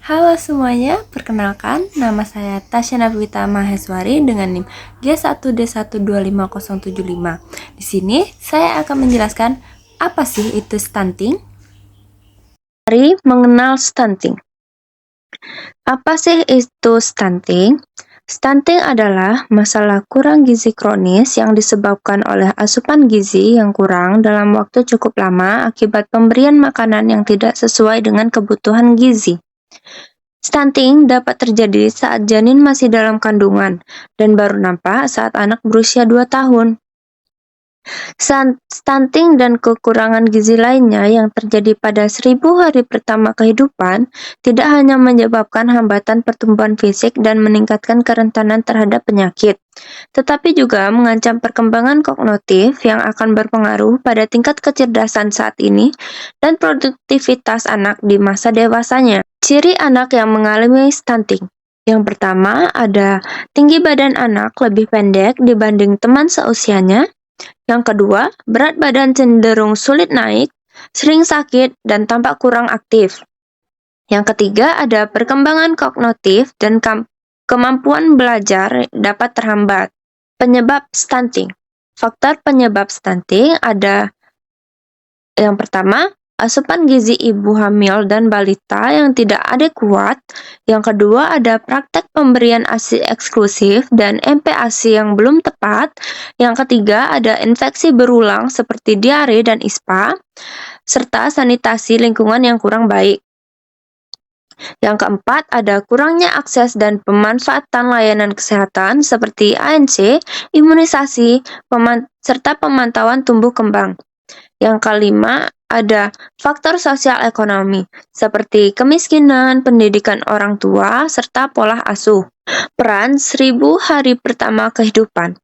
Halo semuanya, perkenalkan nama saya Tasya Nafwita Maheswari dengan NIM G1D1250075. Di sini saya akan menjelaskan apa sih itu stunting. Mari mengenal stunting. Apa sih itu stunting? Stunting adalah masalah kurang gizi kronis yang disebabkan oleh asupan gizi yang kurang dalam waktu cukup lama akibat pemberian makanan yang tidak sesuai dengan kebutuhan gizi. Stunting dapat terjadi saat janin masih dalam kandungan dan baru nampak saat anak berusia 2 tahun. Stunting dan kekurangan gizi lainnya yang terjadi pada 1000 hari pertama kehidupan tidak hanya menyebabkan hambatan pertumbuhan fisik dan meningkatkan kerentanan terhadap penyakit, tetapi juga mengancam perkembangan kognitif yang akan berpengaruh pada tingkat kecerdasan saat ini dan produktivitas anak di masa dewasanya. Ciri anak yang mengalami stunting. Yang pertama, ada tinggi badan anak lebih pendek dibanding teman seusianya. Yang kedua, berat badan cenderung sulit naik, sering sakit, dan tampak kurang aktif. Yang ketiga, ada perkembangan kognitif dan kemampuan belajar dapat terhambat. Penyebab stunting. Faktor penyebab stunting ada yang pertama, asupan gizi ibu hamil dan balita yang tidak adekuat. Yang kedua, ada praktek pemberian ASI eksklusif dan MPASI yang belum tepat. Yang ketiga, ada infeksi berulang seperti diare dan ISPA, serta sanitasi lingkungan yang kurang baik. Yang keempat, ada kurangnya akses dan pemanfaatan layanan kesehatan seperti ANC, imunisasi, serta pemantauan tumbuh kembang. Yang kelima, ada faktor sosial ekonomi, seperti kemiskinan, pendidikan orang tua, serta pola asuh. Peran 1000 hari pertama kehidupan.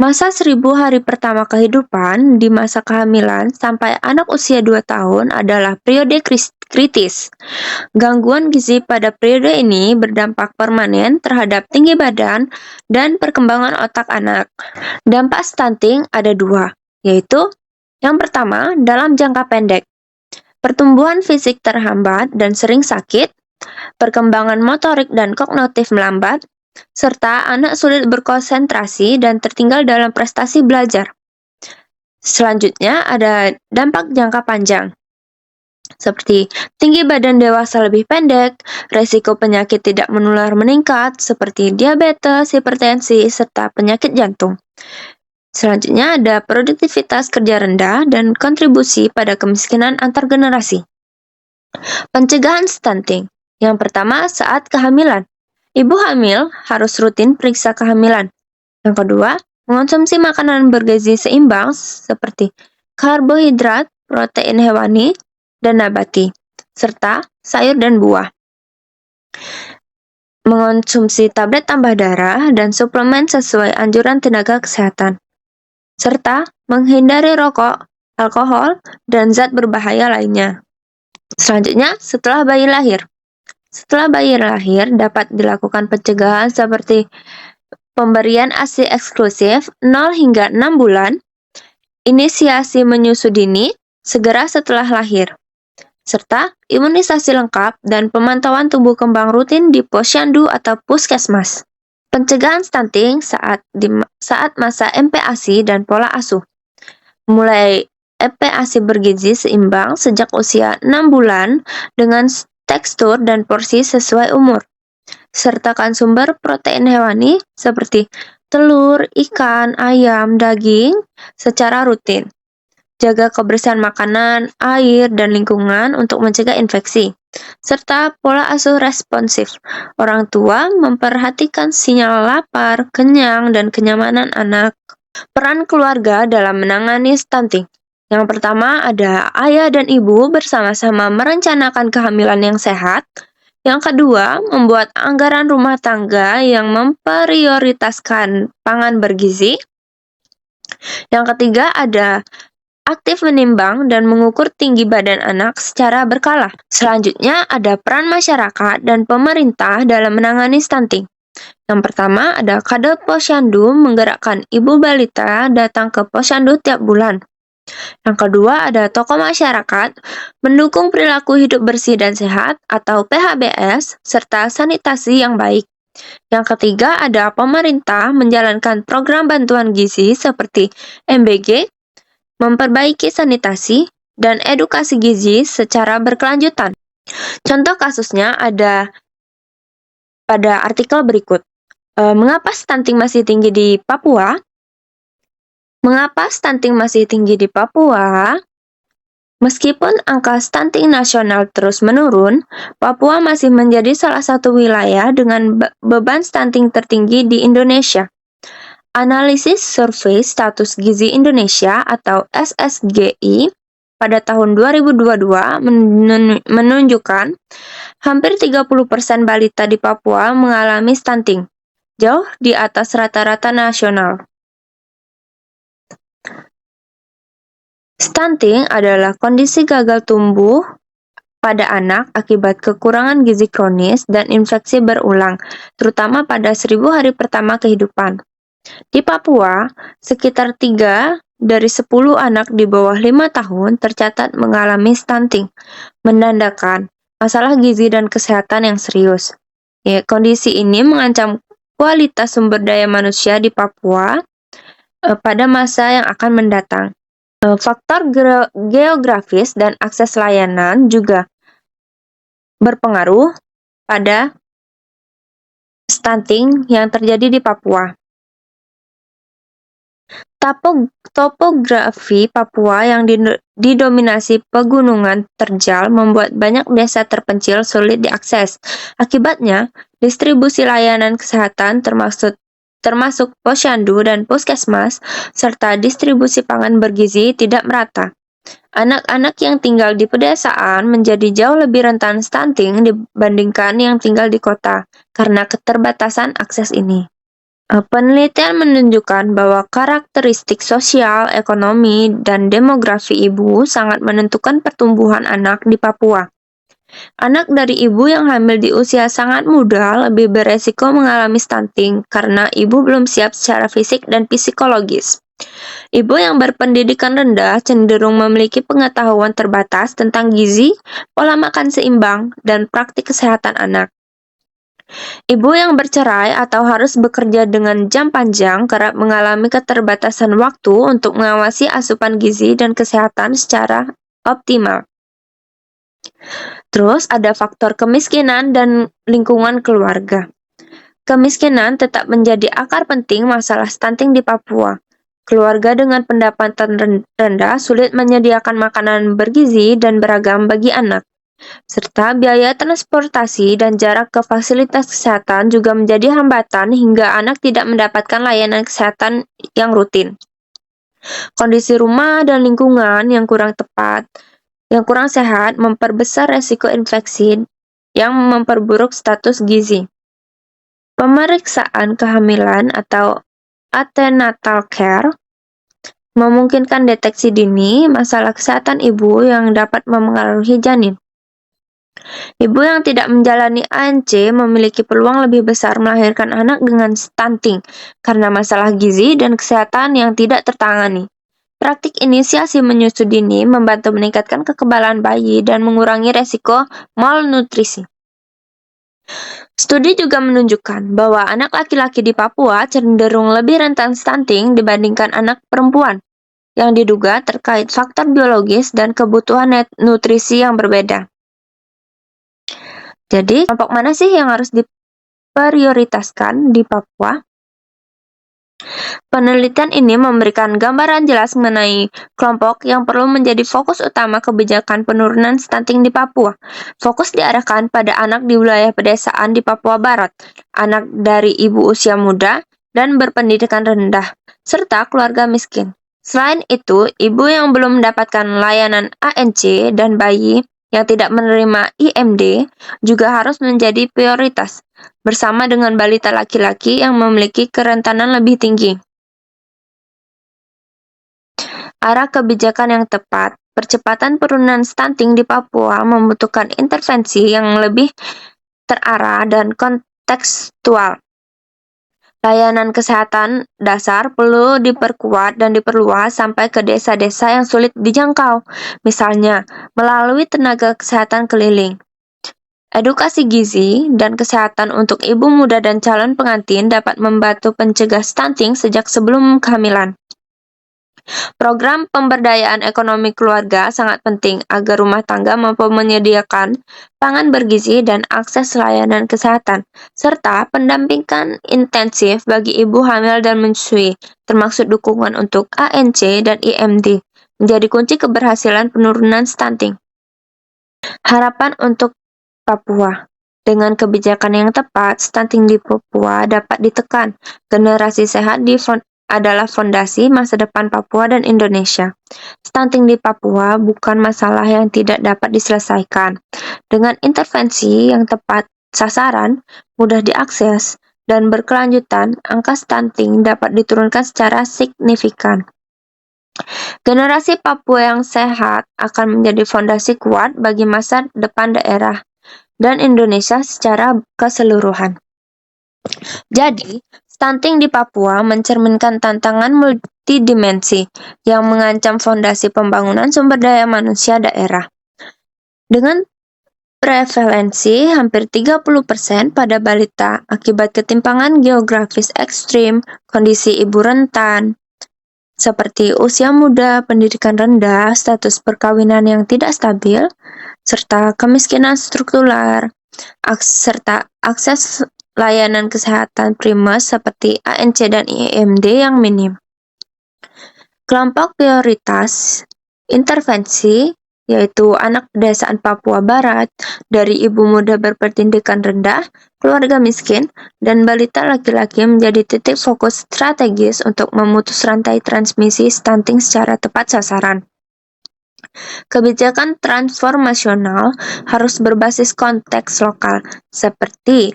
Masa 1000 hari pertama kehidupan di masa kehamilan sampai anak usia 2 tahun adalah periode kritis. Gangguan gizi pada periode ini berdampak permanen terhadap tinggi badan dan perkembangan otak anak. Dampak stunting ada dua, yaitu yang pertama, dalam jangka pendek, pertumbuhan fisik terhambat dan sering sakit, perkembangan motorik dan kognitif melambat, serta anak sulit berkonsentrasi dan tertinggal dalam prestasi belajar. Selanjutnya ada dampak jangka panjang, seperti tinggi badan dewasa lebih pendek, resiko penyakit tidak menular meningkat, seperti diabetes, hipertensi, serta penyakit jantung. Selanjutnya ada produktivitas kerja rendah dan kontribusi pada kemiskinan antar generasi. Pencegahan stunting. Yang pertama, saat kehamilan. Ibu hamil harus rutin periksa kehamilan. Yang kedua, mengonsumsi makanan bergizi seimbang seperti karbohidrat, protein hewani, dan nabati, serta sayur dan buah. Mengonsumsi tablet tambah darah dan suplemen sesuai anjuran tenaga kesehatan, serta menghindari rokok, alkohol, dan zat berbahaya lainnya. Selanjutnya, setelah bayi lahir. Setelah bayi lahir, dapat dilakukan pencegahan seperti pemberian ASI eksklusif 0 hingga 6 bulan, inisiasi menyusu dini segera setelah lahir, serta imunisasi lengkap dan pemantauan tumbuh kembang rutin di posyandu atau puskesmas. Pencegahan stunting saat masa MPASI dan pola asuh. Mulai MPASI bergizi seimbang sejak usia 6 bulan dengan tekstur dan porsi sesuai umur. Sertakan sumber protein hewani seperti telur, ikan, ayam, daging secara rutin. Jaga kebersihan makanan, air, dan lingkungan untuk mencegah infeksi. Serta pola asuh responsif. Orang tua memperhatikan sinyal lapar, kenyang, dan kenyamanan anak. Peran keluarga dalam menangani stunting. Yang pertama ada ayah dan ibu bersama-sama merencanakan kehamilan yang sehat. Yang kedua, membuat anggaran rumah tangga yang memprioritaskan pangan bergizi. Yang ketiga ada aktif menimbang dan mengukur tinggi badan anak secara berkala. Selanjutnya ada peran masyarakat dan pemerintah dalam menangani stunting. Yang pertama ada Kadep Posyandu menggerakkan ibu balita datang ke posyandu tiap bulan. Yang kedua ada tokoh masyarakat, mendukung perilaku hidup bersih dan sehat atau PHBS, serta sanitasi yang baik. Yang ketiga ada pemerintah menjalankan program bantuan gizi seperti MBG, memperbaiki sanitasi, dan edukasi gizi secara berkelanjutan. Contoh kasusnya ada pada artikel berikut. Mengapa stunting masih tinggi di Papua? Mengapa stunting masih tinggi di Papua? Meskipun angka stunting nasional terus menurun, Papua masih menjadi salah satu wilayah dengan beban stunting tertinggi di Indonesia. Analisis Survei Status Gizi Indonesia atau SSGI pada tahun 2022 menunjukkan hampir 30% balita di Papua mengalami stunting, jauh di atas rata-rata nasional. Stunting adalah kondisi gagal tumbuh pada anak akibat kekurangan gizi kronis dan infeksi berulang, terutama pada 1000 hari pertama kehidupan. Di Papua, sekitar 3 dari 10 anak di bawah 5 tahun tercatat mengalami stunting, menandakan masalah gizi dan kesehatan yang serius. Kondisi ini mengancam kualitas sumber daya manusia di Papua pada masa yang akan mendatang. Faktor geografis dan akses layanan juga berpengaruh pada stunting yang terjadi di Papua. Topografi Papua yang didominasi pegunungan terjal membuat banyak desa terpencil sulit diakses. Akibatnya, distribusi layanan kesehatan termasuk posyandu dan puskesmas, serta distribusi pangan bergizi tidak merata. Anak-anak yang tinggal di pedesaan menjadi jauh lebih rentan stunting dibandingkan yang tinggal di kota, karena keterbatasan akses ini. Penelitian menunjukkan bahwa karakteristik sosial, ekonomi, dan demografi ibu sangat menentukan pertumbuhan anak di Papua. Anak dari ibu yang hamil di usia sangat muda lebih beresiko mengalami stunting karena ibu belum siap secara fisik dan psikologis. Ibu yang berpendidikan rendah cenderung memiliki pengetahuan terbatas tentang gizi, pola makan seimbang, dan praktik kesehatan anak. Ibu yang bercerai atau harus bekerja dengan jam panjang kerap mengalami keterbatasan waktu untuk mengawasi asupan gizi dan kesehatan secara optimal. Terus ada faktor kemiskinan dan lingkungan keluarga. Kemiskinan tetap menjadi akar penting masalah stunting di Papua. Keluarga dengan pendapatan rendah sulit menyediakan makanan bergizi dan beragam bagi anak. Serta biaya transportasi dan jarak ke fasilitas kesehatan juga menjadi hambatan hingga anak tidak mendapatkan layanan kesehatan yang rutin. Kondisi rumah dan lingkungan yang kurang sehat memperbesar resiko infeksi yang memperburuk status gizi. Pemeriksaan kehamilan atau antenatal care memungkinkan deteksi dini masalah kesehatan ibu yang dapat memengaruhi janin. Ibu yang tidak menjalani ANC memiliki peluang lebih besar melahirkan anak dengan stunting karena masalah gizi dan kesehatan yang tidak tertangani. Praktik inisiasi menyusui dini membantu meningkatkan kekebalan bayi dan mengurangi resiko malnutrisi. Studi juga menunjukkan bahwa anak laki-laki di Papua cenderung lebih rentan stunting dibandingkan anak perempuan, yang diduga terkait faktor biologis dan kebutuhan nutrisi yang berbeda. Jadi, kelompok mana sih yang harus diprioritaskan di Papua? Penelitian ini memberikan gambaran jelas mengenai kelompok yang perlu menjadi fokus utama kebijakan penurunan stunting di Papua. Fokus diarahkan pada anak di wilayah pedesaan di Papua Barat, anak dari ibu usia muda dan berpendidikan rendah, serta keluarga miskin. Selain itu, ibu yang belum mendapatkan layanan ANC dan bayi yang tidak menerima IMD juga harus menjadi prioritas, bersama dengan balita laki-laki yang memiliki kerentanan lebih tinggi. Arah kebijakan yang tepat, percepatan penurunan stunting di Papua membutuhkan intervensi yang lebih terarah dan kontekstual. Layanan kesehatan dasar perlu diperkuat dan diperluas sampai ke desa-desa yang sulit dijangkau, misalnya melalui tenaga kesehatan keliling. Edukasi gizi dan kesehatan untuk ibu muda dan calon pengantin dapat membantu pencegah stunting sejak sebelum kehamilan. Program pemberdayaan ekonomi keluarga sangat penting agar rumah tangga mampu menyediakan pangan bergizi dan akses layanan kesehatan, serta pendampingan intensif bagi ibu hamil dan menyusui, termasuk dukungan untuk ANC dan IMD, menjadi kunci keberhasilan penurunan stunting. Harapan untuk Papua. Dengan kebijakan yang tepat, stunting di Papua dapat ditekan. Generasi sehat adalah fondasi masa depan Papua dan Indonesia. Stunting di Papua bukan masalah yang tidak dapat diselesaikan. Dengan intervensi yang tepat sasaran, mudah diakses, dan berkelanjutan, angka stunting dapat diturunkan secara signifikan. Generasi Papua yang sehat akan menjadi fondasi kuat bagi masa depan daerah dan Indonesia secara keseluruhan. Jadi, stunting di Papua mencerminkan tantangan multidimensi yang mengancam fondasi pembangunan sumber daya manusia daerah. Dengan prevalensi hampir 30% pada balita akibat ketimpangan geografis ekstrim, kondisi ibu rentan, seperti usia muda, pendidikan rendah, status perkawinan yang tidak stabil, serta kemiskinan struktural, serta akses layanan kesehatan primer seperti ANC dan IMD yang minim. Kelompok prioritas intervensi yaitu anak pedesaan Papua Barat dari ibu muda berpendidikan rendah, keluarga miskin, dan balita laki-laki menjadi titik fokus strategis untuk memutus rantai transmisi stunting secara tepat sasaran. Kebijakan transformasional harus berbasis konteks lokal, seperti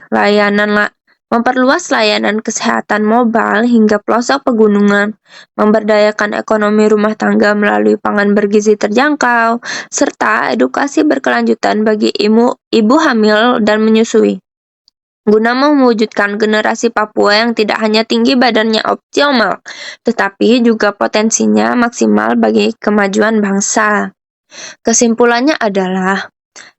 memperluas layanan kesehatan mobile hingga pelosok pegunungan, memberdayakan ekonomi rumah tangga melalui pangan bergizi terjangkau, serta edukasi berkelanjutan bagi ibu hamil dan menyusui. Guna mewujudkan generasi Papua yang tidak hanya tinggi badannya optimal, tetapi juga potensinya maksimal bagi kemajuan bangsa. Kesimpulannya adalah,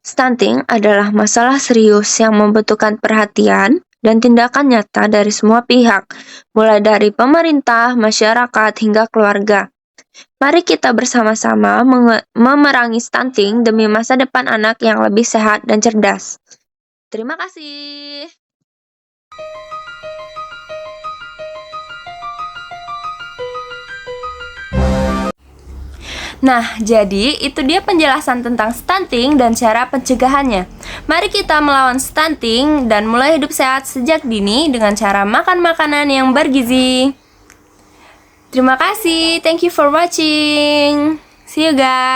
stunting adalah masalah serius yang membutuhkan perhatian dan tindakan nyata dari semua pihak, mulai dari pemerintah, masyarakat, hingga keluarga. Mari kita bersama-sama memerangi stunting demi masa depan anak yang lebih sehat dan cerdas. Terima kasih. Nah, jadi itu dia penjelasan tentang stunting dan cara pencegahannya. Mari kita melawan stunting dan mulai hidup sehat sejak dini dengan cara makan makanan yang bergizi. Terima kasih, thank you for watching. See you guys.